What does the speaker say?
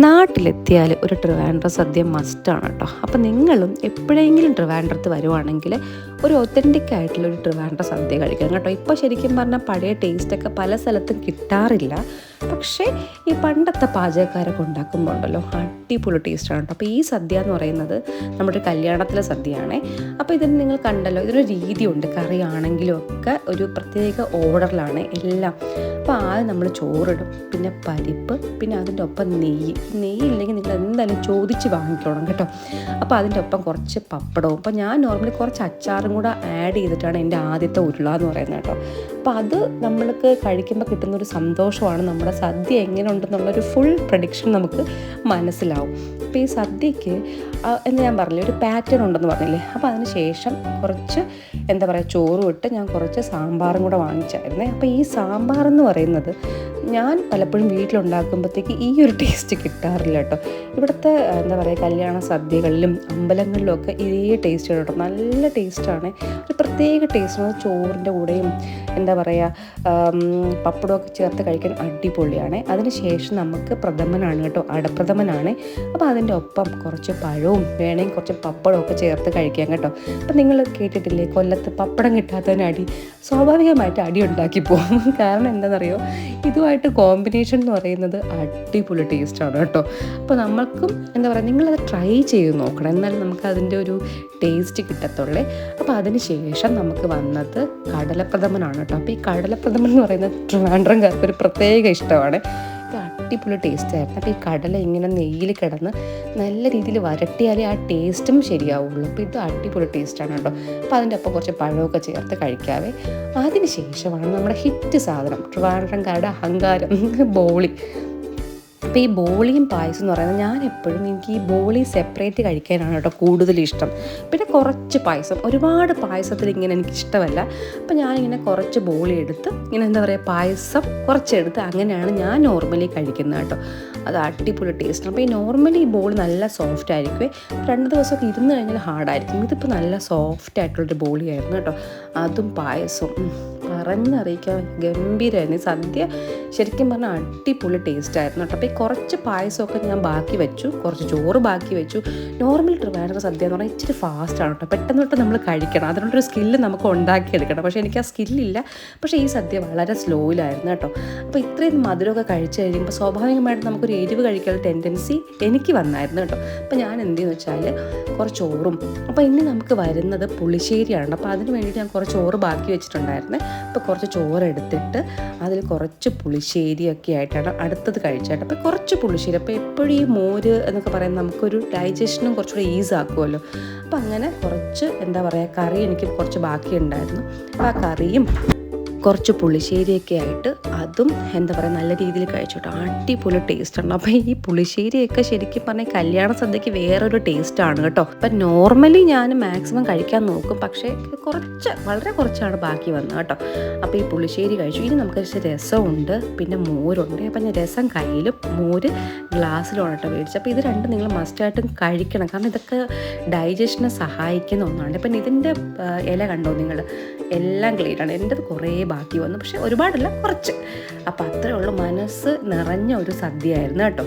നാട്ടിലെത്തിയാൽ ഒരു ട്രിവാൻഡ്രം സദ്യ മസ്റ്റാണ് കേട്ടോ. അപ്പോൾ നിങ്ങളും എപ്പോഴെങ്കിലും ട്രിവാൻഡ്രത്ത് വരുവാണെങ്കിൽ ഒരു ഒത്തൻറ്റിക് ആയിട്ടുള്ള ഒരു ട്രിവാൻഡ്രം സദ്യ കഴിക്കണം കേട്ടോ. ഇപ്പോൾ ശരിക്കും പറഞ്ഞാൽ പഴയ ടേസ്റ്റൊക്കെ പല സ്ഥലത്തും കിട്ടാറില്ല. പക്ഷേ ഈ പണ്ടത്തെ പാചകക്കാരൊക്കെ ഉണ്ടാക്കുമ്പോൾ ഉണ്ടല്ലോ അടിപൊളി ടേസ്റ്റാണ് കേട്ടോ. അപ്പോൾ ഈ സദ്യ എന്ന് പറയുന്നത് നമ്മുടെ കല്യാണത്തിലെ സദ്യയാണേ. അപ്പോൾ ഇതിന് നിങ്ങൾ കണ്ടല്ലോ, ഇതിനൊരു രീതിയുണ്ട്. കറി ആണെങ്കിലും ഒക്കെ ഒരു പ്രത്യേക ഓർഡറിലാണ് എല്ലാം. അപ്പോൾ ആദ്യം നമ്മൾ ചോറിടും, പിന്നെ പരിപ്പ്, പിന്നെ അതിൻ്റെ ഒപ്പം നെയ്യ് ഇല്ലെങ്കിൽ നിങ്ങൾ എന്തായാലും ചോദിച്ച് വാങ്ങിക്കണം കേട്ടോ. അപ്പോൾ അതിൻ്റെ ഒപ്പം കുറച്ച് പപ്പടവും. അപ്പോൾ ഞാൻ നോർമലി കുറച്ച് അച്ചാറും കൂടെ ആഡ് ചെയ്തിട്ടാണ് എൻ്റെ ആദ്യത്തെ ഉരുള എന്ന് പറയുന്നത് കേട്ടോ. അപ്പോൾ അത് നമ്മൾക്ക് കഴിക്കുമ്പോൾ കിട്ടുന്നൊരു സന്തോഷമാണ്. നമ്മുടെ സദ്യ എങ്ങനെ ഉണ്ടെന്നുള്ളൊരു ഫുൾ പ്രഡിക്ഷൻ നമുക്ക് മനസ്സിലാവും. അപ്പോൾ ഈ സദ്യക്ക് എന്ന് ഞാൻ പറഞ്ഞില്ലേ ഒരു പാറ്റേൺ ഉണ്ടെന്ന് പറഞ്ഞില്ലേ. അപ്പോൾ അതിന് ശേഷം കുറച്ച് എന്താ പറയുക ചോറും ഇട്ട് ഞാൻ കുറച്ച് സാമ്പാറും കൂടെ വാങ്ങിച്ചായിരുന്നേ. അപ്പോൾ ഈ സാമ്പാർ എന്ന് പറയുന്നത് ഞാൻ പലപ്പോഴും വീട്ടിലുണ്ടാക്കുമ്പോഴത്തേക്ക് ഈ ഒരു ടേസ്റ്റ് കിട്ടാറില്ല കേട്ടോ. ഇവിടുത്തെ എന്താ പറയുക കല്യാണ സദ്യകളിലും അമ്പലങ്ങളിലും ഒക്കെ ഇതേ ടേസ്റ്റ് കേട്ടോ. നല്ല ടേസ്റ്റാണ്, ഒരു പ്രത്യേക ടേസ്റ്റാണ്. ചോറിൻ്റെ കൂടെയും എന്താ പറയുക പപ്പടമൊക്കെ ചേർത്ത് കഴിക്കാൻ അടിപൊളിയാണ്. അതിന് ശേഷം നമുക്ക് പ്രഥമനാണ് കേട്ടോ, അടപ്രഥമനാണ്. അപ്പോൾ അതിൻ്റെ ഒപ്പം കുറച്ച് പഴവും വേണമെങ്കിൽ കുറച്ച് പപ്പടമൊക്കെ ചേർത്ത് കഴിക്കാം കേട്ടോ. അപ്പം നിങ്ങൾ കേട്ടിട്ടില്ലേ കൊല്ലത്ത് പപ്പടം കിട്ടാത്തതിന് അടി, സ്വാഭാവികമായിട്ട് അടി ഉണ്ടാക്കി പോകും. കാരണം എന്താണെന്നറിയോ, ഇതുമായിട്ട് കോമ്പിനേഷൻ എന്ന് പറയുന്നത് അടിപൊളി ടേസ്റ്റാണ് കേട്ടോ. അപ്പോൾ നമ്മൾക്കും എന്താ പറയുക നിങ്ങളത് ട്രൈ ചെയ്ത് നോക്കണം, എന്നാലും നമുക്ക് അതിൻ്റെ ഒരു ടേസ്റ്റ് കിട്ടത്തുള്ളേ. അപ്പോൾ അതിന് ശേഷം നമുക്ക് വന്നത് കടലപ്രഥമനാണ് കേട്ടോ. അപ്പോൾ ഈ കടലപ്രഥമൻ എന്ന് പറയുന്നത് ട്രിവാൻഡ്രംകാർക്ക് ഒരു പ്രത്യേക ഇഷ്ടമാണ്. ഇത് അടിപൊളി ടേസ്റ്റായിരുന്നു. അപ്പോൾ ഈ കടല ഇങ്ങനെ നെയ്യിൽ കിടന്ന് നല്ല രീതിയിൽ വരട്ടിയാലേ ആ ടേസ്റ്റും ശരിയാവുള്ളൂ. അപ്പോൾ ഇത് അടിപൊളി ടേസ്റ്റാണ് കേട്ടോ. അപ്പോൾ അതിൻ്റെ ഒപ്പം കുറച്ച് പഴമൊക്കെ ചേർത്ത് കഴിക്കാവേ. അതിന് ശേഷമാണ് നമ്മുടെ ഹിറ്റ് സാധനം, ട്രിവാൻഡ്രംകാരുടെ അഹങ്കാരം, ബോളി. അപ്പോൾ ഈ ബോളിയും പായസം എന്ന് പറയുന്നത് ഞാൻ എപ്പോഴും എനിക്ക് ഈ ബോളി സെപ്പറേറ്റ് കഴിക്കാനാണ് കേട്ടോ കൂടുതൽ ഇഷ്ടം. പിന്നെ കുറച്ച് പായസം, ഒരുപാട് പായസത്തിൽ ഇങ്ങനെ എനിക്കിഷ്ടമല്ല. അപ്പോൾ ഞാനിങ്ങനെ കുറച്ച് ബോളി എടുത്ത് ഇങ്ങനെ എന്താ പറയുക പായസം കുറച്ചെടുത്ത് അങ്ങനെയാണ് ഞാൻ നോർമലി കഴിക്കുന്നത് കേട്ടോ. അത് അടിപൊളി ടേസ്റ്റാണ്. അപ്പോൾ ഈ നോർമലി ഈ ബോളി നല്ല സോഫ്റ്റ് ആയിരിക്കുമേ, 2 ദിവസമൊക്കെ ഇരുന്ന് കഴിഞ്ഞാൽ ഹാർഡായിരിക്കും. ഇതിപ്പോൾ നല്ല സോഫ്റ്റ് ആയിട്ടുള്ളൊരു ബോളിയായിരുന്നു കേട്ടോ. അതും പായസവും പറഞ്ഞറിയിക്കാൻ ഗംഭീരമായിരുന്നു. ഈ സദ്യ ശരിക്കും പറഞ്ഞാൽ അടിപൊളി ടേസ്റ്റായിരുന്നു കേട്ടോ. അപ്പോൾ ഈ കുറച്ച് പായസമൊക്കെ ഞാൻ ബാക്കി വെച്ചു, കുറച്ച് ചോറ് ബാക്കി വെച്ചു. നോർമൽ ട്രിവാൻഡ്രം സദ്യ എന്ന് പറഞ്ഞാൽ ഇച്ചിരി ഫാസ്റ്റാണ് കേട്ടോ. പെട്ടെന്ന് തൊട്ട് നമ്മൾ കഴിക്കണം, അതിനുള്ളൊരു സ്കില്ല് നമുക്ക് ഉണ്ടാക്കിയെടുക്കണം. പക്ഷേ എനിക്ക് ആ സ്കില്ലില്ല. പക്ഷേ ഈ സദ്യ വളരെ സ്ലോയിലായിരുന്നു കേട്ടോ. അപ്പോൾ ഇത്രയും മധുരമൊക്കെ കഴിച്ച് കഴിയുമ്പോൾ സ്വാഭാവികമായിട്ട് നമുക്കൊരു എരിവ് കഴിക്കാനുള്ള ടെൻഡൻസി എനിക്ക് വന്നായിരുന്നു കേട്ടോ. അപ്പോൾ ഞാൻ എന്തെന്ന് വെച്ചാൽ കുറച്ച് ചോറും, അപ്പോൾ ഇനി നമുക്ക് വരുന്നത് പുളിശ്ശേരിയാണ്. അപ്പോൾ അതിന് വേണ്ടിയിട്ട് ഞാൻ കുറച്ച് ചോറ് ബാക്കി വെച്ചിട്ടുണ്ടായിരുന്നു. അപ്പോൾ കുറച്ച് ചോറ് എടുത്തിട്ട് അതിൽ കുറച്ച് പുളിശ്ശേരിയൊക്കെ ആയിട്ടാണ് അടുത്തത് കഴിച്ചായിട്ട്. അപ്പോൾ കുറച്ച് പുളിശ്ശേരി, അപ്പോൾ എപ്പോഴും ഈ മോര് എന്നൊക്കെ പറയുന്നത് നമുക്കൊരു ഡൈജഷനും കുറച്ചുകൂടി ഈസ് ആക്കുമല്ലോ. അപ്പോൾ അങ്ങനെ കുറച്ച് എന്താ പറയുക കറി എനിക്ക് കുറച്ച് ബാക്കി ഉണ്ടായിരുന്നു. അപ്പോൾ ആ കറിയും കുറച്ച് പുളിശ്ശേരിയൊക്കെ ആയിട്ട് അതും എന്താ പറയുക നല്ല രീതിയിൽ കഴിച്ചോട്ടോ. അടിപൊളി ടേസ്റ്റാണ്. അപ്പോൾ ഈ പുളിശ്ശേരിയൊക്കെ ശരിക്കും പറഞ്ഞാൽ കല്യാണ സദ്യക്ക് വേറൊരു ടേസ്റ്റാണ് കേട്ടോ. അപ്പം നോർമലി ഞാൻ മാക്സിമം കഴിക്കാൻ നോക്കും, പക്ഷേ വളരെ കുറച്ചാണ് ബാക്കി വന്നത് കേട്ടോ. അപ്പോൾ ഈ പുളിശ്ശേരി കഴിച്ചു. ഇനി നമുക്ക് രസമുണ്ട്, പിന്നെ മോരുണ്ട്. അപ്പം ഞാൻ രസം കയ്യിലും മോര് ഗ്ലാസ്സിലുമാണ് കേട്ടോ മേടിച്ചത്. അപ്പോൾ ഇത് രണ്ടും നിങ്ങൾ മസ്റ്റായിട്ടും കഴിക്കണം, കാരണം ഇതൊക്കെ ഡൈജഷനെ സഹായിക്കുന്ന ഒന്നാണ്. അപ്പം ഇതിൻ്റെ ഇല കണ്ടോ നിങ്ങൾ, എല്ലാം ക്ലീനാണ്. എൻ്റെത് കുറേ ബാക്കി വന്നു, പക്ഷേ ഒരുപാടല്ല, കുറച്ച്. അപ്പോൾ അത്രയേ ഉള്ളൂ. മനസ്സ് നിറഞ്ഞ ഒരു സദ്യയായിരുന്നു കേട്ടോ.